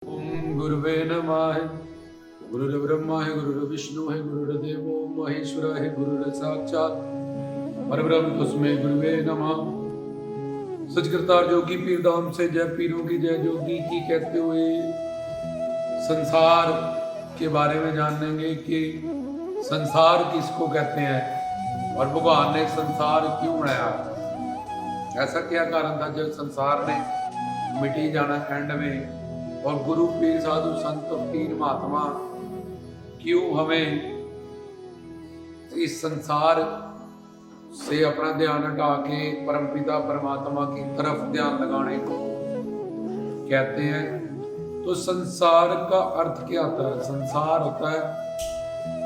ओम गुरुवे नमः। गुरुर्ब्रह्मा है, गुरुर्विष्णु है, गुरुर्देवो महेश्वर है, गुरुर् साक्षात परब्रह्म तस्मै गुरुवे नमः। सचकर्ता जोगी पीर धाम से जय पीरों की जय जोगी की कहते हुए संसार के बारे में जानेंगे कि संसार किसको कहते हैं और भगवान ने संसार क्यों बनाया। ऐसा क्या कारण था जब संसार ने मिटी जाना एंड में, और गुरु पीर साधु संत फकीर महात्मा क्यों हमें इस संसार से अपना ध्यान हटा के परमपिता परमात्मा की तरफ ध्यान लगाने को कहते हैं। तो संसार का अर्थ क्या होता है? संसार होता है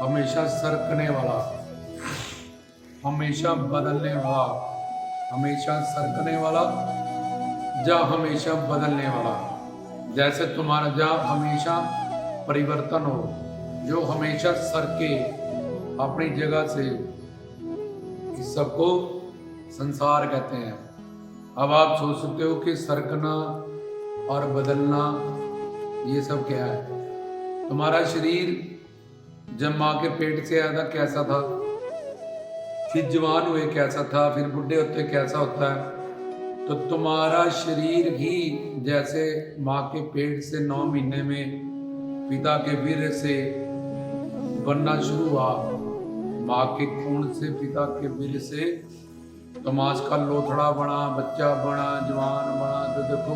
हमेशा सरकने वाला, हमेशा बदलने वाला, हमेशा सरकने वाला या हमेशा बदलने वाला। जैसे तुम्हारा जहाँ हमेशा परिवर्तन हो, जो हमेशा सरके अपनी जगह से, इस सबको संसार कहते हैं। अब आप सोच सकते हो कि सरकना और बदलना ये सब क्या है। तुम्हारा शरीर जब माँ के पेट से आया था कैसा था, फिर जवान हुए कैसा था, फिर बुढ़े होते कैसा होता है। तो तुम्हारा शरीर ही जैसे माँ के पेट से 9 महीने में पिता के वीर्य से बनना शुरू हुआ, माँ के खून से, पिता के वीर्य से, तो मांस का लोथड़ा बना, बच्चा बना, जवान बना। तो देखो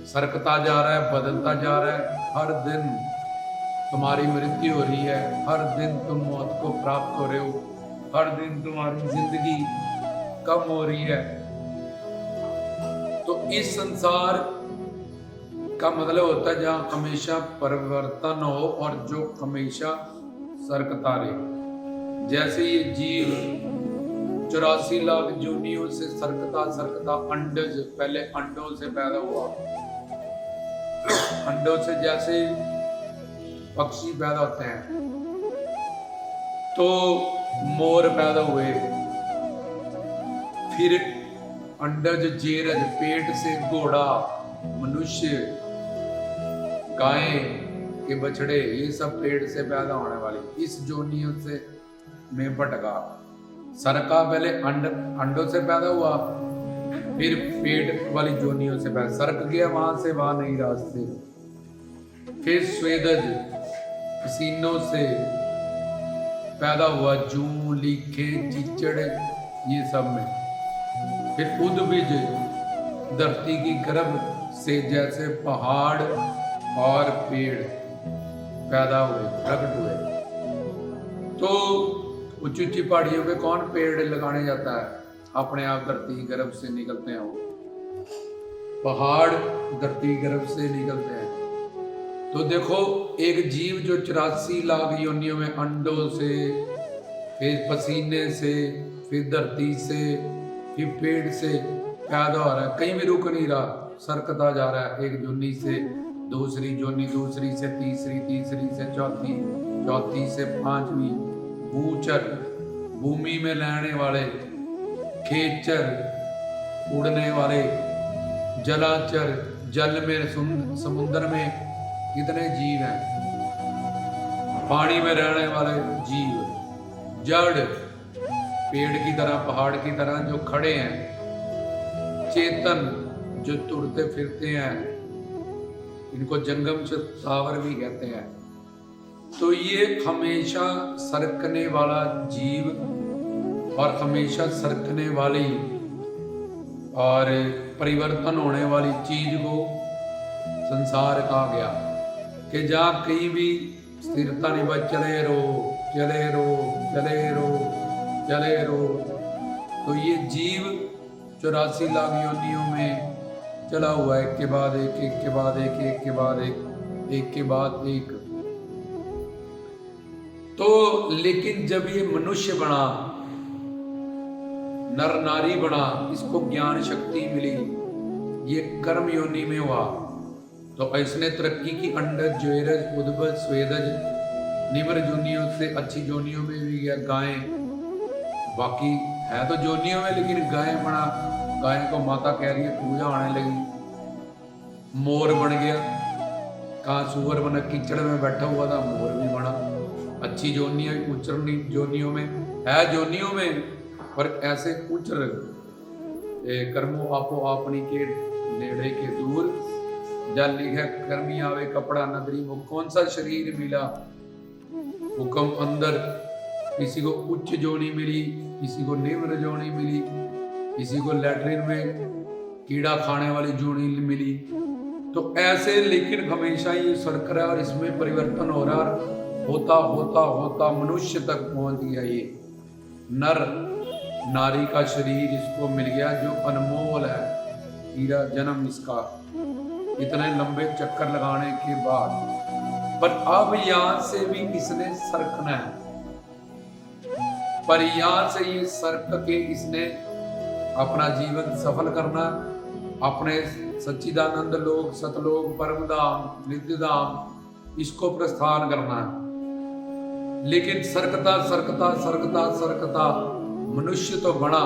सरकता जा रहा है, बदलता जा रहा है। हर दिन तुम्हारी मृत्यु हो रही है, हर दिन तुम मौत को प्राप्त हो रहे हो, हर दिन तुम्हारी जिंदगी कम हो रही है। तो इस संसार का मतलब होता है जहां हमेशा परिवर्तन हो और जो हमेशा सरकता रहे। जैसे ये जीव 84 लाख योनियों से सरकता सरकता अंडज, पहले अंडों से पैदा हुआ, अंडों से जैसे पक्षी पैदा होते हैं तो मोर पैदा हुए, फिर अंडज, जेरज, पेट से घोड़ा, मनुष्य, गाय के बछड़े, ये सब पेट से पैदा होने वाले इस जोनियों से में भटका, सरका। पहले अंडों से पैदा हुआ, फिर पेट वाली जोनियों से पैदा, सरक गया वहां से, वहां नहीं रास्ते। फिर स्वेदज, पसीनों से पैदा हुआ, जू, लीखे, चिचड़, ये सब में। फिर उद्भिज, धरती की गर्भ से जैसे पहाड़ और पेड़ पैदा हुए, प्रकट हुए। तो ऊंची ऊंची पहाड़ियों पे कौन पेड़ लगाने जाता है? अपने आप धरती की गर्भ से निकलते हैं वो पहाड़, धरती की गर्भ से निकलते हैं। तो देखो एक जीव जो 84 लाख योनियों में अंडों से, फिर पसीने से, फिर धरती से, फिर पेड़ से पैदा हो रहा है, कहीं भी रुक नहीं रहा, सरकता जा रहा है। एक जोनी से दूसरी जोनी, दूसरी से तीसरी, तीसरी से चौथी, चौथी से पांचवी। भूचर, भूमि में रहने वाले, खेचर, उड़ने वाले, जलाचर, जल में, समुद्र में कितने जीव हैं, पानी में रहने वाले जीव, जड़, पेड़ की तरह, पहाड़ की तरह जो खड़े हैं, चेतन जो तुरते फिरते हैं, इनको जंगम स्थावर भी कहते हैं। तो ये हमेशा सरकने वाला जीव और हमेशा सरकने वाली और परिवर्तन होने वाली चीज को संसार कहा गया। कि जहाँ कहीं भी स्थिरता नहीं, बस चले रहो, चले रहो, चले रहो, चले रहो। तो ये जीव 84 लाख योनियों में चला हुआ, एक के बाद एक, एक के बाद एक, एक के बाद एक, एक के बाद एक। तो लेकिन जब ये मनुष्य बना, नर नारी बना, इसको ज्ञान शक्ति मिली, ये कर्म योनि में हुआ, तो इसने तरक्की की, अंडज, ज्वेरज, उद्भज, स्वेदज, निम्र जोनियों से अच्छी जोनियों में भी गया, गाय, बाकी है तो जोनियों में, लेकिन गाय बना, गाय को माता कह रही है, पूजा होने लगी। मोर बन गया, कहाँ सुअर बना कीचड़ में बैठा हुआ था, मोर भी बना। अच्छी जोनियां उच्चर जोनियों में है, जोनियों में पर ऐसे उच्चर कर्मो आपो आपनी के नेड़े के दूर। जल लिखे कर्मी आवे कपड़ा नगरी, वो कौन सा शरीर मिला, हुक्म अंदर। किसी को उच्च जोनी मिली, किसी को निम्न जोनी मिली, किसी को लैट्रिन में कीड़ा खाने वाली जोनी मिली। तो ऐसे लेकिन हमेशा ये सर्कल है और इसमें परिवर्तन हो रहा, होता होता होता मनुष्य तक पहुंच गया। ये नर नारी का शरीर इसको मिल गया जो अनमोल है, हीरा जन्म इसका, इतने लंबे चक्कर लगाने के बाद। पर अब यहां से भी इसने सरकना है, पर यहां से ये सरक के इसने अपना जीवन सफल करना, अपने सच्चिदानंद लोक, सतलोक, परमधाम, नित्यधाम इसको प्रस्थान करना है। लेकिन सरकता सरकता सरकता सरकता मनुष्य तो बना,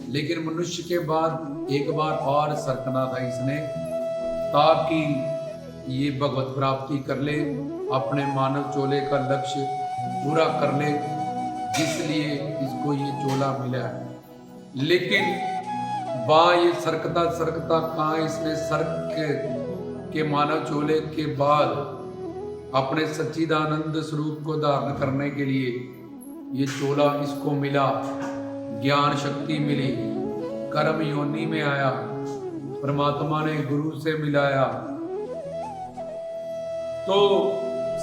लेकिन मनुष्य के बाद एक बार और सरकना था इसने, ताकि ये भगवत प्राप्ति कर ले, अपने मानव चोले का लक्ष्य पूरा कर ले, इसलिए इसको ये चोला मिला है। लेकिन वहां ये सरकता सरकता कहाँ इसने सर्क के मानव चोले के बाद अपने सच्चिदानंद स्वरूप को धारण करने के लिए ये चोला इसको मिला, ज्ञान शक्ति मिली, कर्म योनि में आया, परमात्मा ने गुरु से मिलाया। तो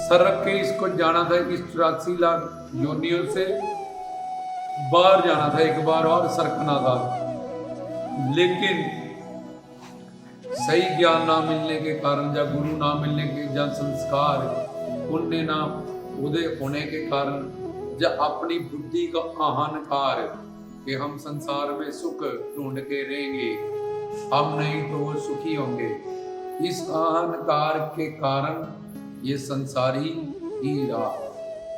सरक के इसको जाना था, इस 84 लाख योनियों से बाहर जाना था, एक बार और सरकना था। लेकिन सही ज्ञान ना मिलने के कारण, या गुरु ना मिलने के, या संस्कार पुण्य ना उदय होने के कारण, या अपनी बुद्धि का अहंकार कि हम संसार में सुख ढूंढ के रहेंगे, हम नहीं तो वो सुखी होंगे, इस अहंकार के कारण ये संसारी ही रहा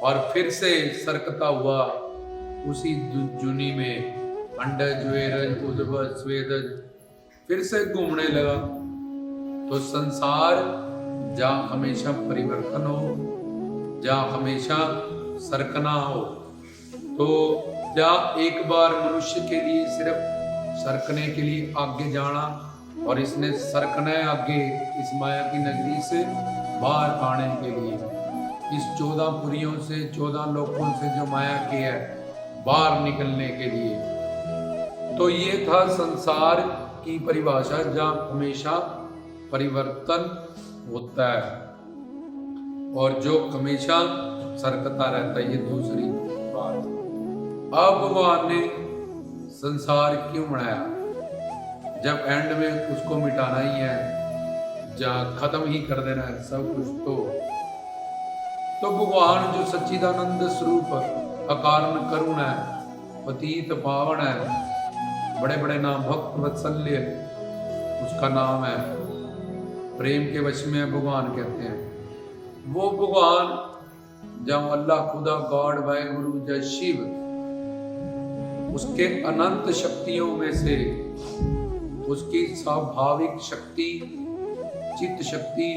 और फिर से सरकता हुआ उसी जुनी में, अंडज वेरज उद्भज स्वेदज, फिर से घूमने लगा। तो संसार जहाँ हमेशा परिवर्तन हो, जहाँ हमेशा सरकना हो, तो जहाँ एक बार मनुष्य के लिए सिर्फ सरकने के लिए आगे जाना, और इसने सरकना है आगे इस माया की नगरी से बाहर आने के लिए, इस 14 पुरियों से, 14 लोकों से जो माया की है, बाहर निकलने के लिए। तो ये था संसार की परिभाषा, जहाँ हमेशा परिवर्तन होता है और जो हमेशा सरकता रहता है, ये दूसरी बात। अब भगवान ने संसार क्यों बनाया, जब एंड में उसको मिटाना ही है, जहाँ खत्म ही कर देना है सब कुछ। तो भगवान जो सच्चिदानंद स्वरूप अकारण करुण है, पतित पावन है, बड़े बड़े नाम, भक्त वत्सल्य उसका नाम है, प्रेम के वश में भगवान कहते हैं। वो भगवान जब अल्लाह खुदा गॉड वाहेगुरु जय शिव, उसके अनंत शक्तियों में से उसकी स्वाभाविक शक्ति, चित्त शक्ति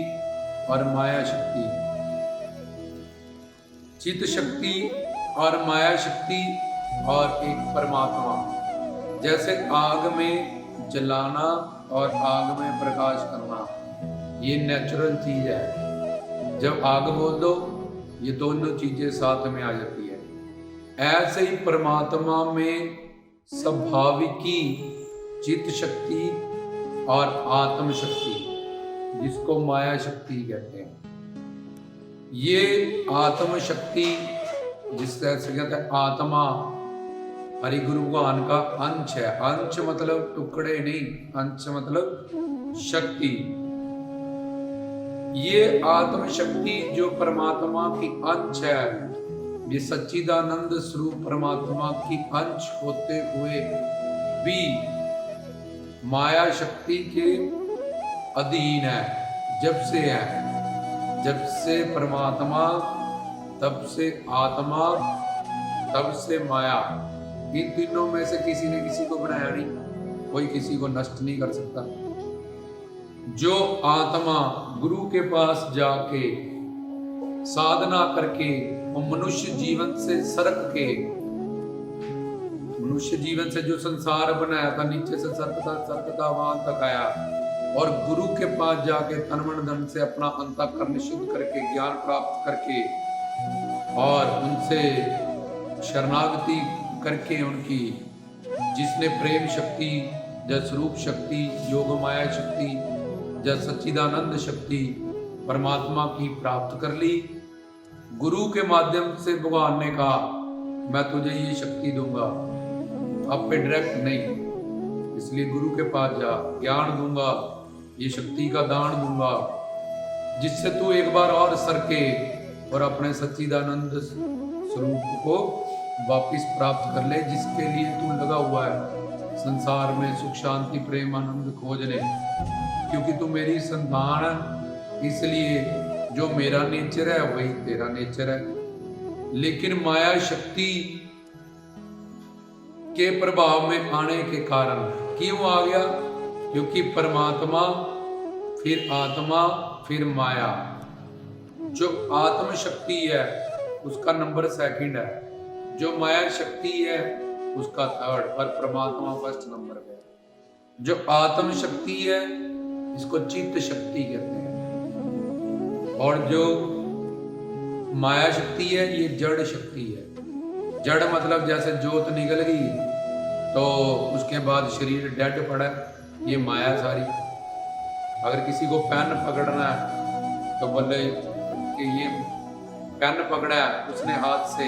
और माया शक्ति, चित्त शक्ति और माया शक्ति और एक परमात्मा। जैसे आग में जलाना और आग में प्रकाश करना, ये नेचुरल चीज है। जब आग बोल दो, ये दोनों चीजें साथ में आ जाती है। ऐसे ही परमात्मा में स्वाभाविकी चित्त शक्ति और आत्म शक्ति, जिसको माया शक्ति कहते हैं, ये आत्म शक्ति जिसका कहते हैं आत्मा, हरि गुरु भगवान का अंश है। अंश मतलब टुकड़े नहीं, अंश मतलब शक्ति। ये आत्म शक्ति जो परमात्मा की अंश है, ये सच्चिदानंद स्वरूप परमात्मा की अंश होते हुए भी माया शक्ति के अधीन है। जब से है, जब से परमात्मा, तब से आत्मा, तब से माया, इन तीनों में से किसी ने किसी को बनाया नहीं, कोई किसी को नष्ट नहीं कर सकता। जो आत्मा गुरु के पास जाके साधना करके वो मनुष्य जीवन से सरक के, मनुष्य जीवन से जो संसार बनाया था नीचे से सरकता वहां तक आया, और गुरु के पास जाके तन मन धन से अपना अंतःकरण शुद्ध करके ज्ञान प्राप्त करके और उनसे शरणागति करके उनकी, जिसने प्रेम शक्ति, जस रूप शक्ति, योग माया शक्ति, जस सच्चिदानंद शक्ति परमात्मा की प्राप्त कर ली, गुरु के माध्यम से भगवान ने कहा मैं तुझे ये शक्ति दूंगा, अब पे डायरेक्ट नहीं, इसलिए गुरु के पास जा, ज्ञान दूंगा, ये शक्ति का दान दूंगा, जिससे तू एक बार और सरके और अपने सच्चिदानंद स्वरूप को वापिस प्राप्त कर ले, जिसके लिए तू लगा हुआ है संसार में सुख शांति प्रेम आनंद खोजने, क्योंकि तू मेरी संतान है, इसलिए जो मेरा नेचर है वही तेरा नेचर है। लेकिन माया शक्ति के प्रभाव में आने के कारण क्यों आ गया? क्योंकि परमात्मा फिर आत्मा फिर माया, जो आत्म शक्ति है उसका नंबर सेकंड है, जो माया शक्ति है उसका थर्ड, पर परमात्मा फर्स्ट नंबर पे। जो आत्म शक्ति है इसको चित्त शक्ति कहते हैं, और जो माया शक्ति है ये जड़ शक्ति है। जड़ मतलब जैसे जोत निकल गई तो उसके बाद शरीर डेड पड़ा, ये माया सारी। अगर किसी को पेन पकड़ना है तो बोले कि ये पेन पकड़ा है उसने हाथ से,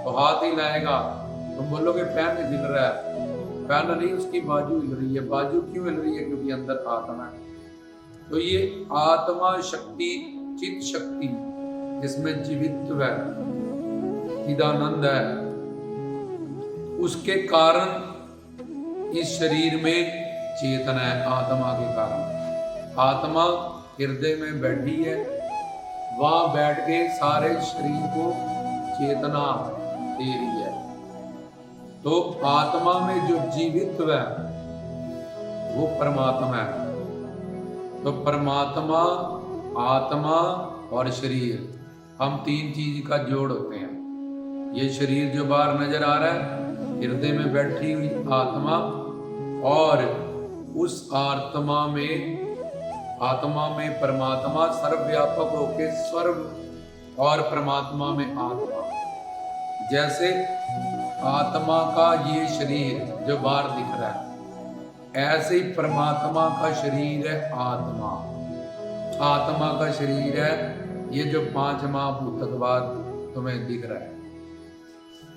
तो हाथ ही लाएगा, तुम बोलोगे पेन हिल रहा है, पेन नहीं, उसकी बाजू हिल रही है। बाजू क्यों हिल रही है? क्योंकि अंदर आत्मा है। तो ये आत्मा शक्ति, चित्त शक्ति, जिसमें जीवित्व है, चिदानंद है, उसके कारण इस शरीर में चेतना है। आत्मा के कारण आत्मा हृदय में बैठी है, वहां बैठ के सारे शरीर को चेतना दे रही है। तो आत्मा में जो जीवित्व है वो परमात्मा है। तो परमात्मा, आत्मा और शरीर, हम तीन चीज का जोड़ होते हैं। ये शरीर जो बाहर नजर आ रहा है, हृदय में बैठी हुई आत्मा, और उस आत्मा में परमात्मा सर्वव्यापक होके सर्व, और परमात्मा में आत्मा। जैसे आत्मा का ये शरीर जो बाहर दिख रहा है, ऐसे ही परमात्मा का शरीर है आत्मा। आत्मा का शरीर है ये जो पांच महाभूतकवाद तुम्हें दिख रहा है।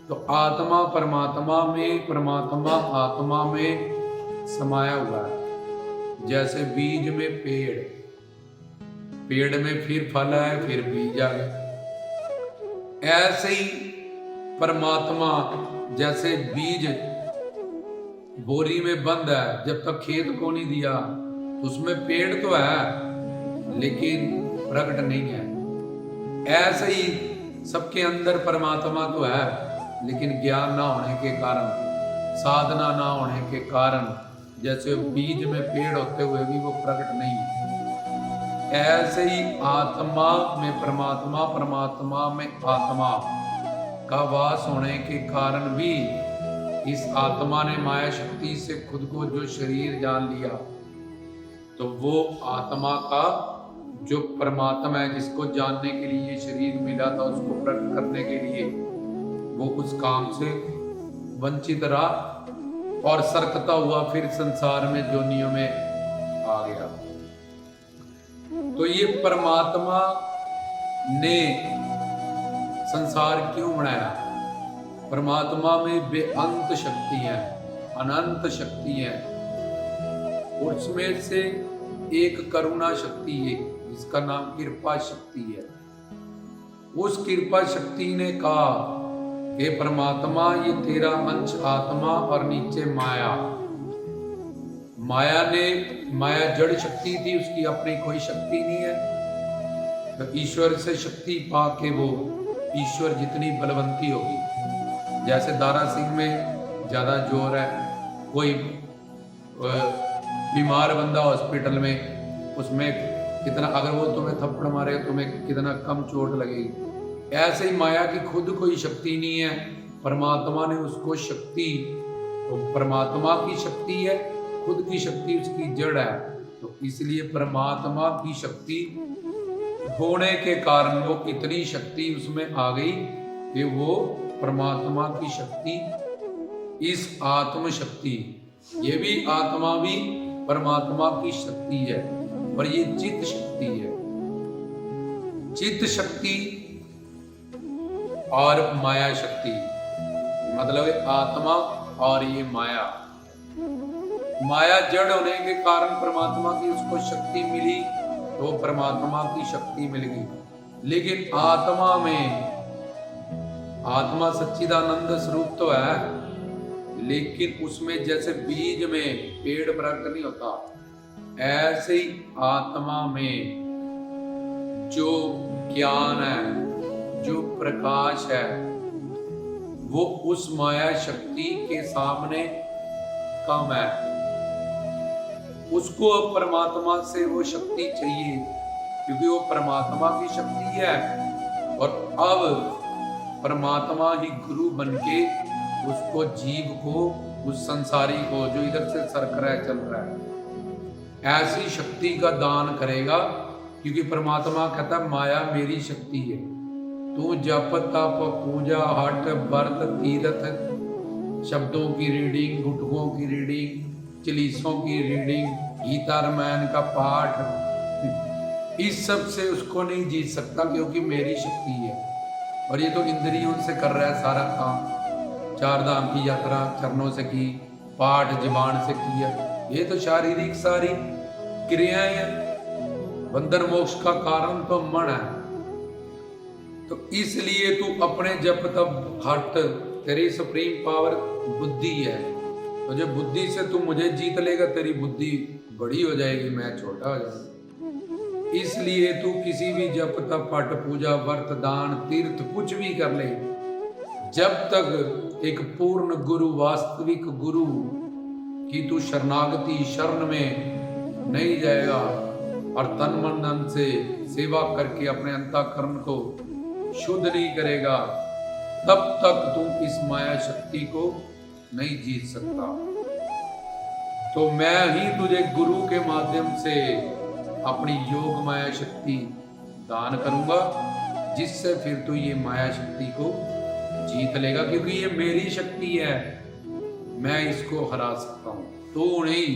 तो आत्मा परमात्मा में, परमात्मा आत्मा में समाया हुआ है। जैसे बीज में पेड़, पेड़ में फिर फल है, फिर बीज आ गया। ऐसे ही परमात्मा जैसे बीज बोरी में बंद है, जब तक खेत को नहीं दिया तो उसमें पेड़ तो है लेकिन प्रकट नहीं है। ऐसे ही सबके अंदर परमात्मा तो है, लेकिन ज्ञान ना होने के कारण, साधना ना होने के कारण, जैसे बीज में पेड़ होते हुए भी वो प्रकट नहीं, ऐसे ही आत्मा में परमात्मा, परमात्मा में आत्मा का वास होने के कारण भी इस आत्मा ने माया शक्ति से खुद को जो शरीर जान लिया, तो वो आत्मा का जो परमात्मा है, जिसको जानने के लिए शरीर मिला था, उसको प्रकट करने के लिए वो उस काम से वंचित रहा और सरकता हुआ फिर संसार में जोनियों में आ गया। तो ये परमात्मा ने संसार क्यों बनाया? परमात्मा में बेअंत शक्ति है, अनंत शक्ति है, उसमें से एक करुणा शक्ति है जिसका नाम कृपा शक्ति है। उस कृपा शक्ति ने कहा कि परमात्मा ये तेरा अंश आत्मा और नीचे माया। माया जड़ शक्ति थी, उसकी अपनी कोई शक्ति नहीं है। तो ईश्वर से शक्ति पाके वो ईश्वर जितनी बलवंती होगी, जैसे दारा सिंह में ज्यादा जोर है, कोई बीमार बंदा हॉस्पिटल में उसमें कितना, अगर वो तुम्हें थप्पड़ मारे तुम्हें कितना कम चोट लगेगी। ऐसे ही माया की खुद कोई शक्ति नहीं है, परमात्मा ने उसको शक्ति, तो परमात्मा की शक्ति है, खुद की शक्ति उसकी जड़ है। तो इसलिए परमात्मा की शक्ति होने के कारण वो इतनी शक्ति उसमें आ गई कि वो परमात्मा की शक्ति, इस आत्म शक्ति, ये भी आत्मा भी परमात्मा की शक्ति है, और ये चित्त शक्ति है। चित्त शक्ति और माया शक्ति, मतलब आत्मा और ये माया। माया जड़ होने के कारण परमात्मा की उसको शक्ति मिली, तो परमात्मा की शक्ति मिल गई। लेकिन आत्मा में, आत्मा सच्चिदानंद स्वरूप तो है, लेकिन उसमें जैसे बीज में पेड़ प्रकट नहीं होता, ऐसे ही आत्मा में जो ज्ञान है, जो प्रकाश है, वो उस माया शक्ति के सामने कम है। उसको अब परमात्मा से वो शक्ति चाहिए, क्योंकि वो परमात्मा की शक्ति है, और अब परमात्मा ही गुरु बनके उसको, जीव को, उस संसारी को जो इधर से सरक रहा है, चल रहा है, ऐसी शक्ति का दान करेगा। क्योंकि परमात्मा कहता है माया मेरी शक्ति है, तू जप तप पूजा हट व्रत तीर्थ, शब्दों की रीडिंग, गुटकों की रीडिंग, चलीसों की रीडिंग, गीता रामायण का पाठ, इस सब से उसको नहीं जीत सकता, क्योंकि मेरी शक्ति है। और ये तो इंद्रियों से कर रहा है सारा काम, चार धाम की यात्रा चरणों से की, पाठ जबान से किया, ये तो शारीरिक सारी क्रियाएं हैं। बंधन मोक्ष का कारण तो मन है। तो इसलिए तू अपने जप तप हट, तेरी सुप्रीम पावर बुद्धि है, तो जब बुद्धि से तू मुझे जीत लेगा, तेरी बुद्धि बड़ी हो जाएगी, मैं छोटा हो जाऊंगा। इसलिए तू किसी भी जप तप हट पूजा व्रत दान तीर्थ कुछ भी कर ले, जब तक एक पूर्ण गुरु, वास्तविक गुरु की तू शरणागति, शरण में नहीं जाएगा और तन मन धन से सेवा करके अपने अंतःकरण को शुद्ध नहीं करेगा, तब तक तुम इस माया शक्ति को नहीं जीत सकता। तो मैं ही तुझे गुरु के माध्यम से अपनी योग माया शक्ति दान करूंगा, जिससे फिर तू ये माया शक्ति को जीत लेगा, क्योंकि ये मेरी शक्ति है, मैं इसको हरा सकता हूं, तू नहीं।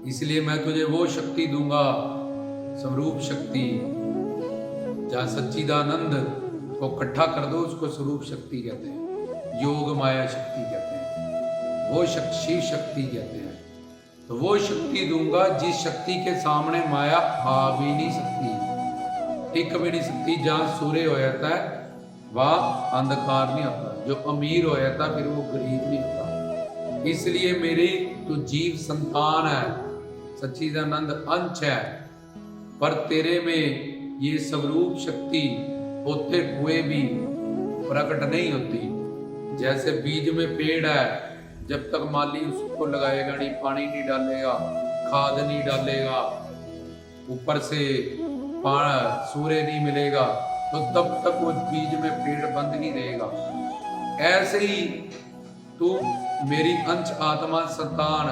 इसलिए मैं तुझे वो शक्ति दूंगा, स्वरूप शक्ति, जहां सच्चिदानंद को इकट्ठा कर दो, उसको स्वरूप शक्ति कहते हैं, योग माया शक्ति कहते हैं, वो शिव शक्ति कहते हैं। तो वो शक्ति दूंगा जिस शक्ति के सामने माया आ भी नहीं सकती, टिक भी नहीं सकती। जहां सूर्य हो जाता है वहां अंधकार नहीं होता, जो अमीर हो जाता फिर वो गरीब नहीं होता। इसलिए मेरी तो जीव संतान है, सच्चिदानंद अंश है, पर तेरे में ये स्वरूप शक्ति होते हुए भी प्रकट नहीं होती। जैसे बीज में पेड़ है, जब तक माली उसको लगाएगा नहीं, पानी नहीं डालेगा, खाद नहीं डालेगा, ऊपर से सूर्य नहीं मिलेगा, तो तब तक वो बीज में पेड़ बंद नहीं रहेगा। ऐसे ही तू मेरी अंश आत्मा संतान,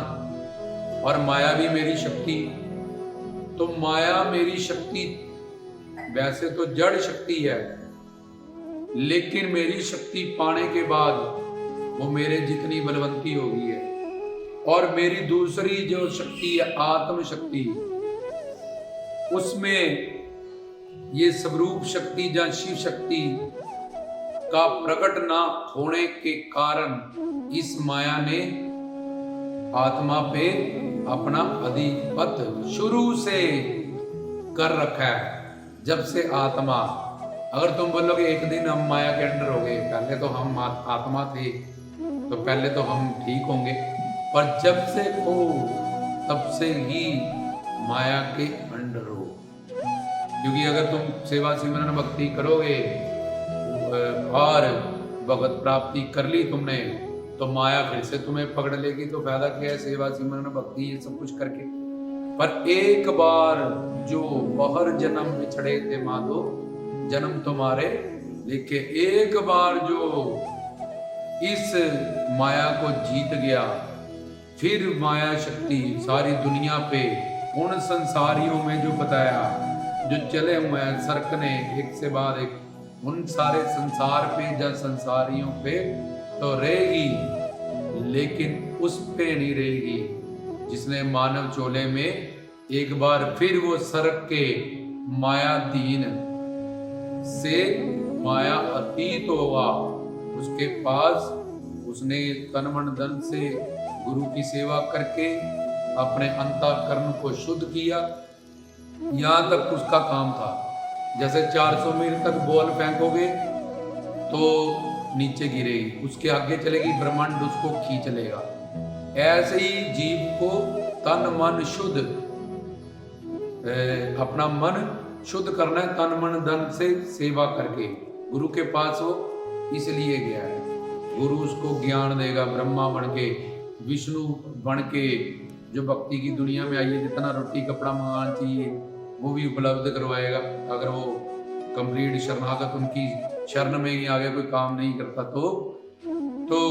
और माया भी मेरी शक्ति। तो माया मेरी शक्ति वैसे तो जड़ शक्ति है, लेकिन मेरी शक्ति पाने के बाद वो मेरे जितनी बलवंती हो गई है। और मेरी दूसरी जो शक्ति है आत्म शक्ति, उसमें ये स्वरूप शक्ति या शिव शक्ति का प्रकट ना होने के कारण इस माया ने आत्मा पे अपना अधिपत्य शुरू से कर रखा है। जब से आत्मा, अगर तुम बोलोगे एक दिन हम माया के अंडर हो गए, पहले तो हम आत्मा थे, तो पहले तो हम ठीक होंगे, पर जब से हो तब से ही माया के अंडर हो। क्योंकि अगर तुम सेवा सिमरन भक्ति करोगे और भगवत प्राप्ति कर ली तुमने, तो माया फिर से तुम्हें पकड़ लेगी, तो फायदा क्या है सेवा सिमरन भक्ति ये सब कुछ करके। पर एक बार जो बहर जन्म बिछड़े थे माधो, जन्म तुम्हारे लेके, एक बार जो इस माया को जीत गया, फिर माया शक्ति सारी दुनिया पे उन संसारियों में जो बताया, जो चले हुए हैं सरकने एक से बाद एक, उन सारे संसार पे या संसारियों पे तो रहेगी, लेकिन उस पे नहीं रहेगी जिसने मानव चोले में एक बार फिर वो सरक के मायाधीन से माया अतीत होगा, उसके पास उसने तन मन धन से गुरु की सेवा करके अपने अंतःकरण को शुद्ध किया। यहाँ तक उसका काम था। जैसे 400 मील तक बॉल फेंकोगे तो नीचे गिरेगी, उसके आगे चलेगी ब्रह्मांड उसको खींच लेगा। ऐसे ही जीव को तन मन शुद्ध, अपना मन शुद्ध करना है तन मन धन से सेवा करके। गुरु के पास वो इसलिए गया है, गुरु उसको ज्ञान देगा, ब्रह्मा बन के, विष्णु बन के, जो भक्ति की दुनिया में आइए, जितना रोटी कपड़ा मंगाना चाहिए वो भी उपलब्ध करवाएगा। अगर वो कंप्लीट शरणागत उनकी शरण में ही आगे कोई काम नहीं करता तो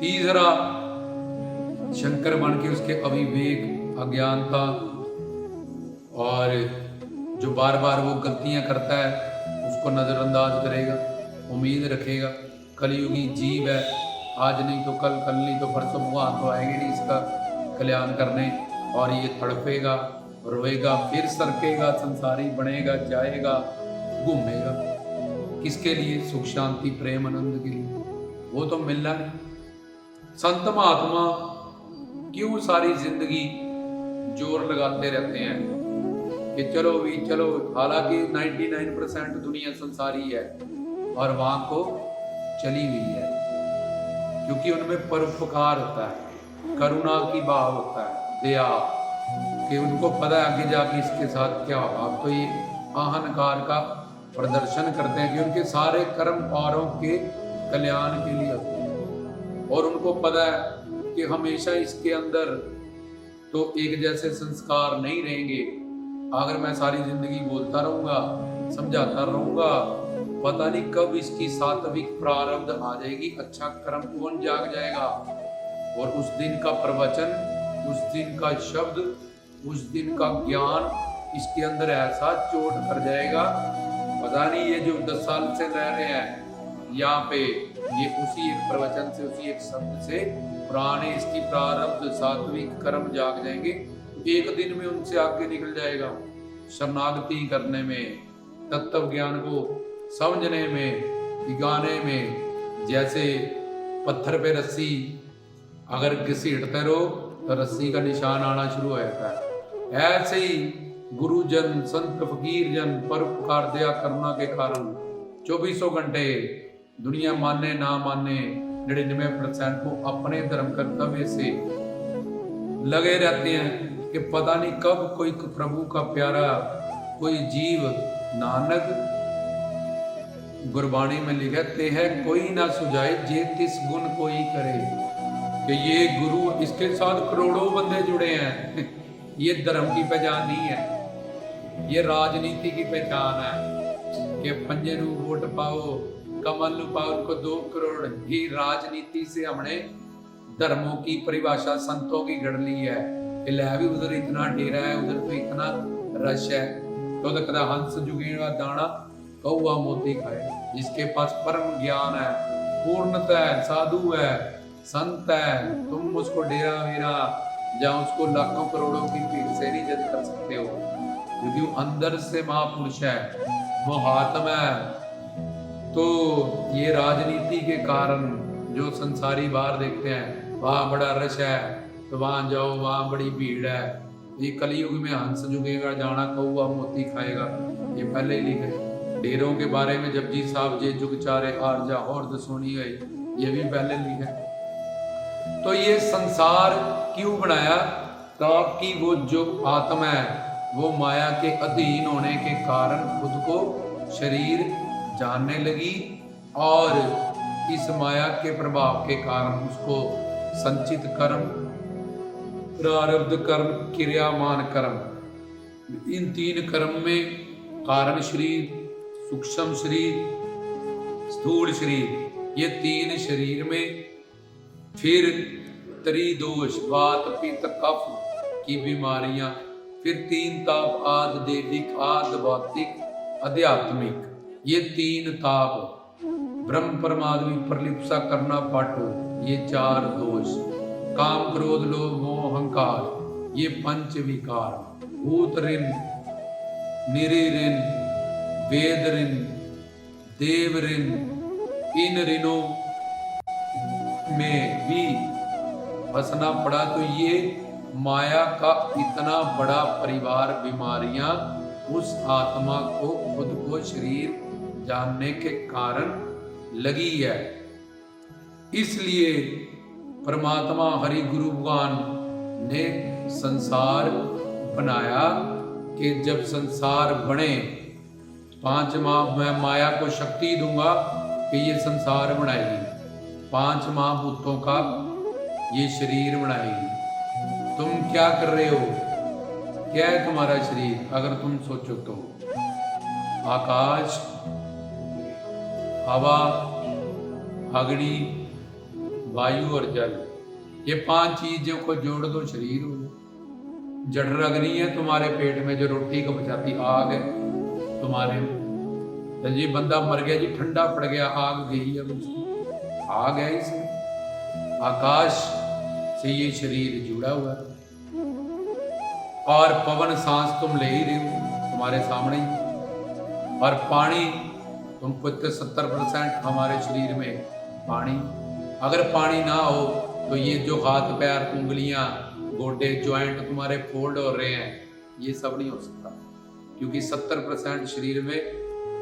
तीसरा शंकर बन के उसके अविवेक, अज्ञानता और जो बार बार वो गलतियां करता है उसको नजरअंदाज करेगा, उम्मीद रखेगा। कलयुगी जीव है, आज नहीं तो कल, कल नहीं तो परसों, भगवान तो आएंगे नहीं इसका कल्याण करने, और ये तड़पेगा, रोएगा, फिर सरकेगा, संसारी बनेगा, जाएगा, घूमेगा। किसके लिए? सुख शांति प्रेम आनंद के लिए। वो तो मिलना नहीं। संत महात्मा क्यों सारी जिंदगी जोर लगाते रहते हैं कि चलो भी चलो, हालांकि 99% दुनिया संसारी है और वहां को चली हुई है, क्योंकि उनमें परोपकार होता है, करुणा की भाव होता है, दया, कि उनको पता है आगे जाके इसके साथ क्या होगा। अब तो ये अहंकार का प्रदर्शन करते हैं कि उनके सारे कर्म औरों के कल्याण के लिए होते हैं, और उनको पता है कि हमेशा इसके अंदर तो एक जैसे संस्कार नहीं रहेंगे। अगर मैं सारी जिंदगी बोलता रहूंगा, समझाता रहूंगा, पता नहीं कब इसकी सात्विक प्रारब्ध आ जाएगी, अच्छा कर्म कौन जाग जाएगा, और उस दिन का प्रवचन, उस दिन का शब्द, उस दिन का ज्ञान इसके अंदर ऐसा चोट कर जाएगा, पता नहीं। ये जो 10 साल से रह रहे हैं यहाँ पे, ये उसी एक प्रवचन से, उसी एक शब्द से पुराने इसकी प्रारब्ध सात्विक कर्म जाग जाएंगे, एक दिन में उनसे आगे निकल जाएगा शरणागति करने में, तत्व ज्ञान को समझने में, दिखाने में। जैसे पत्थर पे रस्सी अगर घसीटते रहो तो रस्सी का निशान आना शुरू हो जाता है, ऐसे ही गुरुजन, संत, फकीर जन परोपकार, दया, करुणा के कारण 24 घंटे दुनिया माने ना माने 99% को अपने धर्म कर्तव्य से लगे रहते हैं कि पता नहीं कब कोई प्रभु का प्यारा कोई जीव, नानक गुरबाणी में लिखते हैं, कोई ना सुझाए जे तिस गुण कोई करे, कि ये गुरु, इसके साथ करोड़ों बंदे जुड़े हैं। ये धर्म की पहचान नहीं है, ये राजनीति की पहचान है कि पंजे नू वोट पाओ, कमल नू पाओ, उनको 2 करोड़। ही राजनीति से हमने धर्मों की परिभाषा संतों की गढ़ ली है कि ले भी उधर इतना डेरा है, उधर पे इतना रश है, तो कदा हंस जुगेगा दाना कौआ मोती खाए। जिसके पास परम ज्ञान है, पूर्णता है, साधु है, संत है, तुम उसको डेरा वेरा जहाँ उसको लाखों करोड़ों की भीड़ से नहीं जज कर सकते हो, क्योंकि वो अंदर से महापुरुष है, वो हात्म है। तो ये राजनीति के कारण जो संसारी बाहर देखते हैं, वहाँ बड़ा रश है तो वहाँ जाओ, वहाँ बड़ी भीड़ है, ये कलयुग में हंस जुगेगा जाना कौआ मोती खाएगा, ये पहले ही लिखे। डेरों के बारे में जपजी साहब जे जुग चारे आरजा और दसोनी गए, ये भी पहले लिखे। तो ये संसार क्यों बनाया? ताकि वो जो आत्मा है वो माया के अधीन होने के कारण खुद को शरीर जानने लगी, और इस माया के प्रभाव के कारण उसको संचित कर्म प्रारब्ध कर्म, क्रियामान कर्म। इन 3 कर्म में कारण शरीर, सूक्ष्म शरीर, स्थूल शरीर, ये 3 शरीर में फिर त्रिदोष, वात पित्त कफ की बीमारियां, फिर 3 ताप, आद देविक, आद भौतिक, आध्यात्मिक, ये 3 ताप, ब्रह्म परमात्मा प्रलिप्सा करना पाठो, ये 4 दोष, काम क्रोध लोभ मोह अहंकार, ये 5 विकार, भूत ऋण, निरी ऋण, वेद ऋण, देव ऋण, इन ऋणों में भी फंसना पड़ा। तो ये माया का इतना बड़ा परिवार बीमारियां उस आत्मा को, खुद को शरीर जानने के कारण लगी है। इसलिए परमात्मा हरि गुरु भगवान ने संसार बनाया कि जब संसार बने, 5 माह मैं माया को शक्ति दूंगा कि ये संसार बनाएगी, 5 महाभूतों का ये शरीर बनाएगी। तुम क्या कर रहे हो? क्या है तुम्हारा शरीर? अगर तुम सोचो तो आकाश, हवा, अग्नि, वायु और जल, ये 5 चीजों को जोड़ दो, शरीर हो गया। जठर अग्नि है तुम्हारे पेट में जो रोटी को बचाती, आग है तुम्हारे में। तो जी बंदा मर गया जी, ठंडा पड़ गया, आग गई है, आग है इसमें। आकाश से ये शरीर जुड़ा हुआ है, और पवन सांस तुम ले ही रहे हो तुम्हारे सामने ही, और पानी तुम खुद 70% हमारे शरीर में पानी। अगर पानी ना हो तो ये जो हाथ पैर, उंगलियां, गोडे, ज्वाइंट तुम्हारे फोल्ड हो रहे हैं, ये सब नहीं हो सकता, क्योंकि 70% शरीर में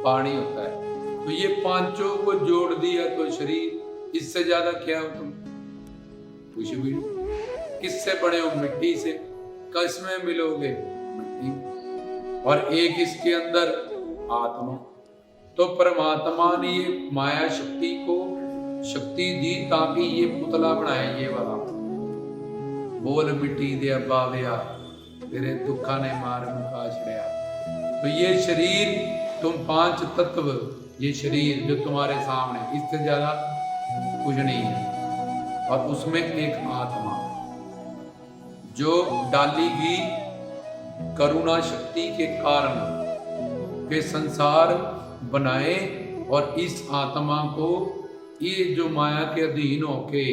पानी होता है। तो ये 5 को जोड़ दिया तो शरीर, इससे ज्यादा क्या हो तुम? कुछ भी नहीं। किससे बने हो? मिट्टी से। किसमें मिलोगे? मिट्टी। और एक इसके अंदर आत्मा। तो परमात्मा ने ये माया शक्ति को शक्ति दी ताकि ये पुतला बनाए, ये वाला। बोल मिट्टी दे बावया, तेरे दुखा ने मार मुका छड़िया। तो ये शरीर, तुम 5 तत्व, ये शरीर जो तुम्हारे सामने, इससे ज्यादा कुछ नहीं है। और उसमें एक आत्मा जो डाली गई करुणा शक्ति के कारण के संसार बनाए, और इस आत्मा को ये जो माया के अधीन होके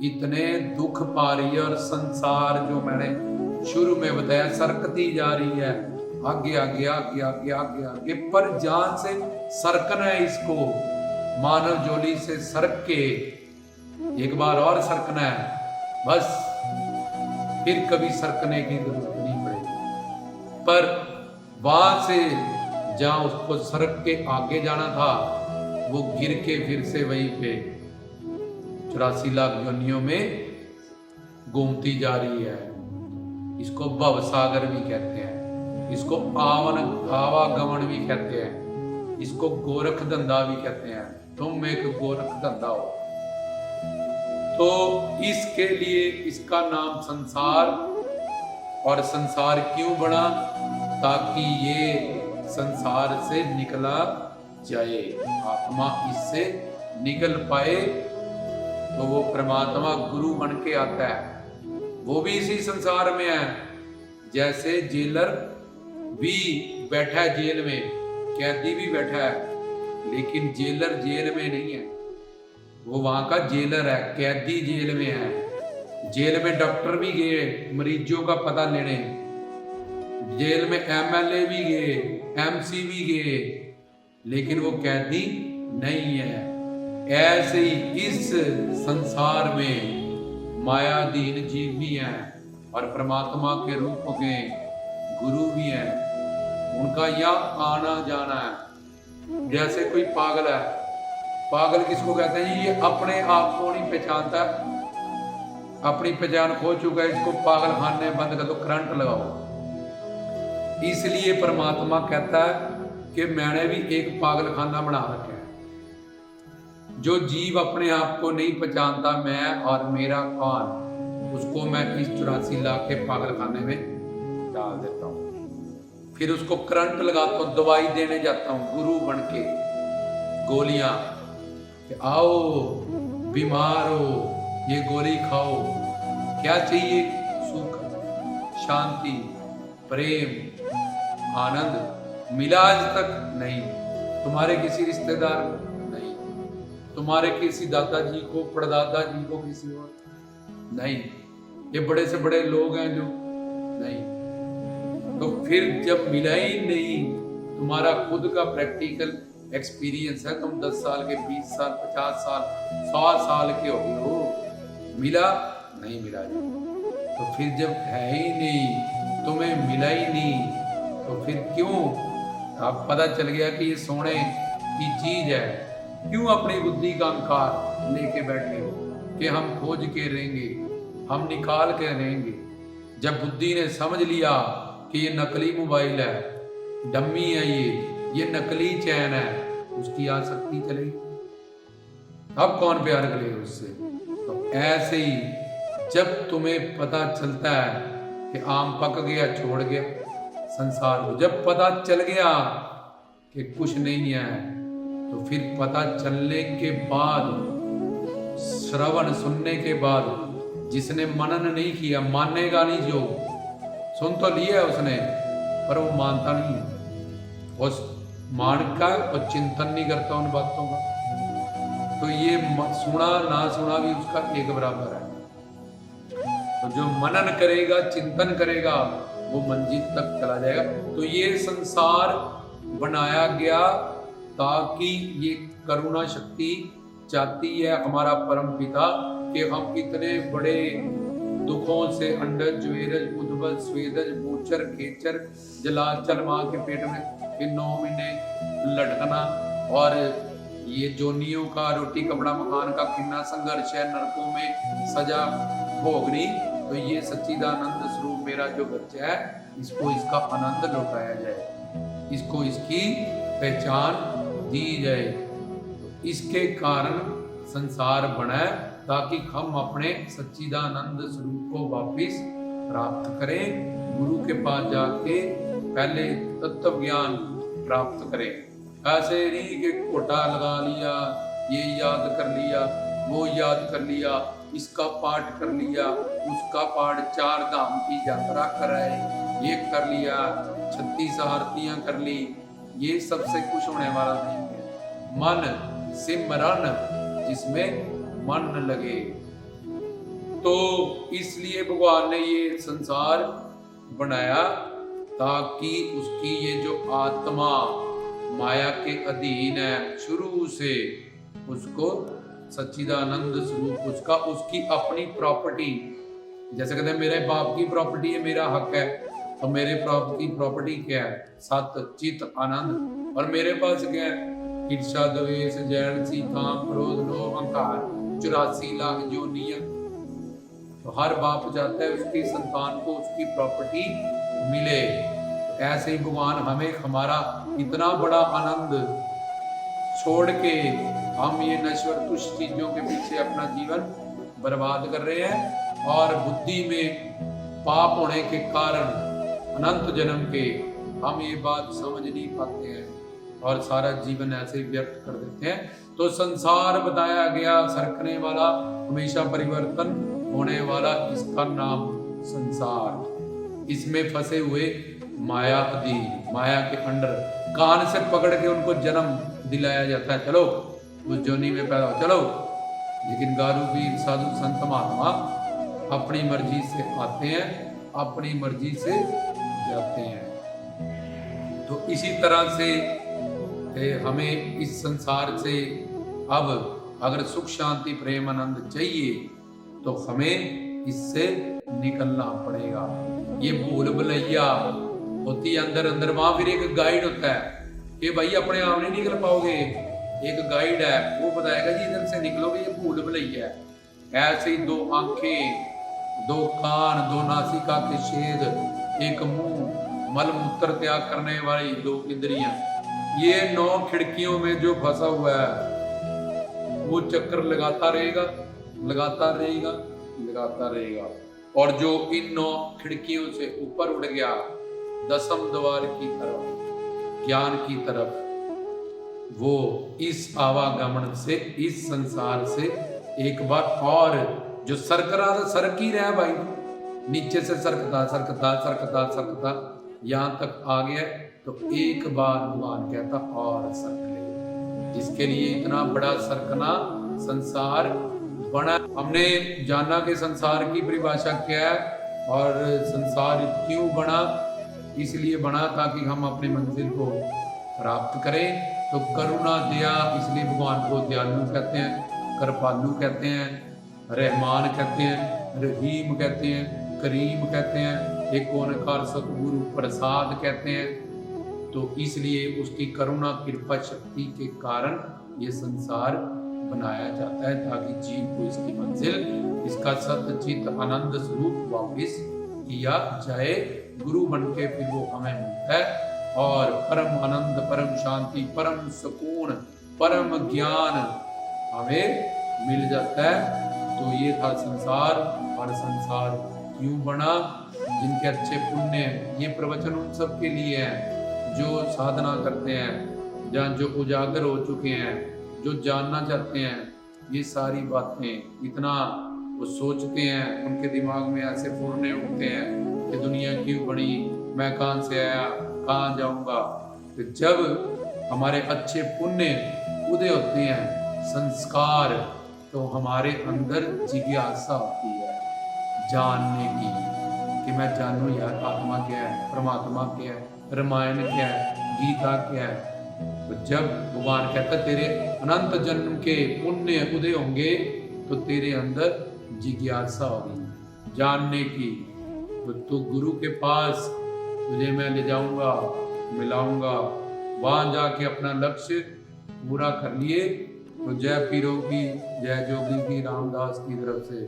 इतने दुख पा रही है, और संसार जो मैंने शुरू में बताया सरकती जा रही है, आगे आगे आगे आगे आगे आगे, पर जान से सरकना है इसको, मानव जोली से सरक के एक बार और सरकना है, बस फिर कभी सरकने की जरूरत नहीं पड़ेगी। पर वहां से जहां उसको सरक के आगे जाना था, वो गिर के फिर से वहीं पे 84 लाख योनियों में घूमती जा रही है। इसको भव सागर भी कहते हैं, इसको आवागमन भी कहते हैं, इसको गोरख धंधा भी कहते हैं। तुम एक गोरख धंधा हो। तो इसके लिए इसका नाम संसार। और संसार क्यों बना? ताकि ये संसार से निकला जाए, आत्मा इससे निकल पाए। तो वो परमात्मा गुरु बन के आता है, वो भी इसी संसार में है। जैसे जेलर भी बैठा है जेल में, कैदी भी बैठा है, लेकिन जेलर जेल में नहीं है, वो वहां का जेलर है, कैदी जेल में है। जेल में डॉक्टर भी गए मरीजों का पता लेने, जेल में MLA भी गए, MC भी गए, लेकिन वो कैदी नहीं है। ऐसे ही इस संसार में मायाधीन जीव भी हैं, और परमात्मा के रूप के गुरु भी हैं, उनका यहाँ आना जाना है। जैसे कोई पागल है, पागल किसको कहते हैं? ये अपने आप को नहीं पहचानता, अपनी पहचान खो चुका है, इसको पागल खाने बंद कर दो, करंट लगाओ। इसलिए परमात्मा कहता है कि मैंने भी एक पागल खाना बना रखा है। जो जीव अपने आप को नहीं पहचानता, मैं और मेरा कौन, उसको मैं इस 84 लाख के पागल खाने में डाल देता हूँ, फिर उसको करंट लगाता हूँ, दवाई देने जाता हूँ गुरु बन के, गोलियां कि आओ बीमार हो ये गोली खाओ, क्या चाहिए, सुख, शांति, प्रेम, आनंद। मिला आज तक नहीं, तुम्हारे किसी रिश्तेदार को नहीं, तुम्हारे किसी दादाजी को, परदादा जी को, किसी और नहीं, ये बड़े से बड़े लोग हैं जो नहीं। तो फिर जब मिला ही नहीं, तुम्हारा खुद का प्रैक्टिकल एक्सपीरियंस है, तुम 10 साल के, 20 साल, 50 साल, 100 साल के हो गए हो, मिला नहीं, मिला जी। तो फिर जब है ही नहीं, तुम्हें मिला ही नहीं, तो फिर क्यों, अब पता चल गया कि ये सोने की चीज है, क्यों अपनी बुद्धि का अहंकार लेके बैठे हो कि हम खोज के रहेंगे, हम निकाल के रहेंगे। जब बुद्धि ने समझ लिया कि ये नकली मोबाइल है, डम्मी है, ये नकली चैन है, उसकी आसक्ति चलेगी, अब कौन प्यार करेगा उससे। तो ऐसे ही जब तुम्हें पता चलता है कि आम पक गया, छोड़ गया संसार को, जब पता चल गया कि कुछ नहीं है, तो फिर पता चलने के बाद, श्रवण सुनने के बाद, जिसने मनन नहीं किया मानेगा नहीं, जो सुन तो लिया उसने पर वो मानता नहीं है, उस मान का और चिंतन नहीं करता उन बातों का, तो ये सुना ना सुना भी उसका एक बराबर है। तो जो मनन करेगा, चिंतन करेगा, वो मंजिल तक चला जाएगा। तो ये संसार बनाया गया ताकि ये करुणा शक्ति चाहती है हमारा परम पिता कि हम कितने बड़े दुखों से, अंडज, ज्वेरज, उद्भज, स्वेदज, मूचर, खेचर, जलाचल, माँ के पेट में फिर 9 महीने लटकना, और ये जोनियों का, रोटी कपड़ा मकान का कितना संघर्ष है, नरकों में सजा भोगनी। तो ये सच्चिदानंद स्वरूप मेरा जो बच्चा है, इसको इसका आनंद लौटाया जाए, इसको इसकी पहचान दी जाए। तो इसके कारण संसार बना ताकि हम अपने सच्चिदानंद स्वरूप को वापिस प्राप्त करें, गुरु के पास जाके पहले तत्व ज्ञान प्राप्त करें। ऐसे नहीं कि कोटा लगा लिया, ये याद कर लिया, वो याद कर लिया, इसका पाठ कर लिया, उसका पाठ, 4 धाम की यात्रा कराए, ये कर लिया, 36 आरतियां कर ली, ये सबसे कुछ होने वाला नहीं है। मन सिमरन, जिसमें मन लगे। तो इसलिए भगवान ने ये संसार बनाया ताकि उसकी ये जो आत्मा माया के अधीन है शुरू से, उसको सच्चिदानंद स्वरूप, उसका, उसकी अपनी प्रॉपर्टी, जैसे कहते हैं मेरे बाप की प्रॉपर्टी है, मेरा हक है, तो मेरे बाप की प्रॉपर्टी क्या है, सत चित आनंद। और मेरे पास क्या है, ईर्षा, द्वेष, जैलसी, काम, क्रोध, लोभ, अहंकार, 84 लाख जोनियां। तो हर बाप चाहता है उसकी संतान को उसकी प्रॉपर्टी मिले। तो ऐसे ही भगवान हमें हमारा इतना बड़ा आनंद छोड़ के हम ये नश्वर तुच्छ चीजों के पीछे अपना जीवन बर्बाद कर रहे हैं, और बुद्धि में पाप होने के कारण अनंत जन्म के हम ये बात समझ नहीं पाते हैं और सारा जीवन ऐसे ही व्यर्थ कर देते हैं। तो संसार बताया गया सरकने वाला, हमेशा परिवर्तन होने वाला, इसका नाम संसार। इसमें फंसे हुए माया अधीन, माया के अंडर, कान से पकड़ के उनको जन्म दिलाया जाता है, चलो उस जोनी में पैदा हो, चलो। लेकिन गारू पीर, साधु, संत, महात्मा अपनी मर्जी से आते हैं, अपनी मर्जी से जाते हैं। तो इसी तरह से हमें इस संसार से अब अगर सुख, शांति, प्रेम, आनंद चाहिए तो हमें इससे निकलना पड़ेगा। ये भूल भुलैया होती है अंदर अंदर, वहां फिर एक गाइड होता है कि भाई अपने आप नहीं निकल पाओगे, एक गाइड है वो बताएगा जी इधर से निकलोगे, ये भूल भुलैया है। ऐसे ही 2 आंखें, 2 कान, 2 नासिका के छेद, एक मुंह, मल मूत्र त्याग करने वाली 2 इंद्रियां, ये 9 खिड़कियों में जो फंसा हुआ है वो चक्कर लगाता रहेगा, लगाता रहेगा, लगाता रहेगा। और जो इन 9 खिड़कियों से ऊपर उड़ गया 10वें द्वार की तरफ, ज्ञान की तरफ, वो इस आवागमन से, इस संसार से एक बार और जो सरक ही रहा भाई, नीचे से सरकता सरकता सरकता सरकता यहाँ तक आ गया, तो एक बार भगवान कहता और सरक ले। इसके लिए इतना बड़ा सरकना संसार बना। हमने जाना कि संसार की परिभाषा क्या है और संसार क्यों बना, इसलिए बना ताकि हम अपनी मंजिल को प्राप्त करें। तो करुणा दया, इसलिए भगवान को दयालु कहते हैं, कृपालु कहते हैं, रहमान कहते हैं, रहीम कहते हैं, करीम कहते हैं, एक ओंकार सतगुरु प्रसाद कहते हैं। तो इसलिए उसकी करुणा कृपा शक्ति के कारण ये संसार बनाया जाता है ताकि जीव को इसकी मंजिल, इसका सतचित आनंद स्वरूप वापिस किया जाए। गुरु बन के फिर वो हमें मिलता है और परम आनंद, परम शांति, परम सुकून, परम ज्ञान हमें मिल जाता है। तो ये था संसार। और संसार क्यों बना? जिनके अच्छे पुण्य, ये प्रवचन उन सब के लिए है जो साधना करते हैं, जहाँ जो उजागर हो चुके हैं, जो जानना चाहते हैं ये सारी बातें, इतना वो सोचते हैं, उनके दिमाग में ऐसे फुरने उठते हैं कि दुनिया क्यों बनी, मैं कहाँ से आया, कहाँ जाऊंगा। तो जब हमारे अच्छे पुण्य उदय होते हैं, संस्कार, तो हमारे अंदर जिज्ञासा होती है जानने की कि मैं जानूं यार आत्मा क्या है, परमात्मा क्या है, रामायण क्या है, गीता क्या है। तो जब भगवान कहता तेरे अनंत जन्म के पुण्य उदय होंगे तो तेरे अंदर जिज्ञासा होगी जानने की। तो तू गुरु के पास, तुझे मैं ले जाऊंगा, मिलाऊंगा, वहां जाके अपना लक्ष्य पूरा कर लिए। तो जय पीरों की, जय जोगी की, रामदास की तरफ से।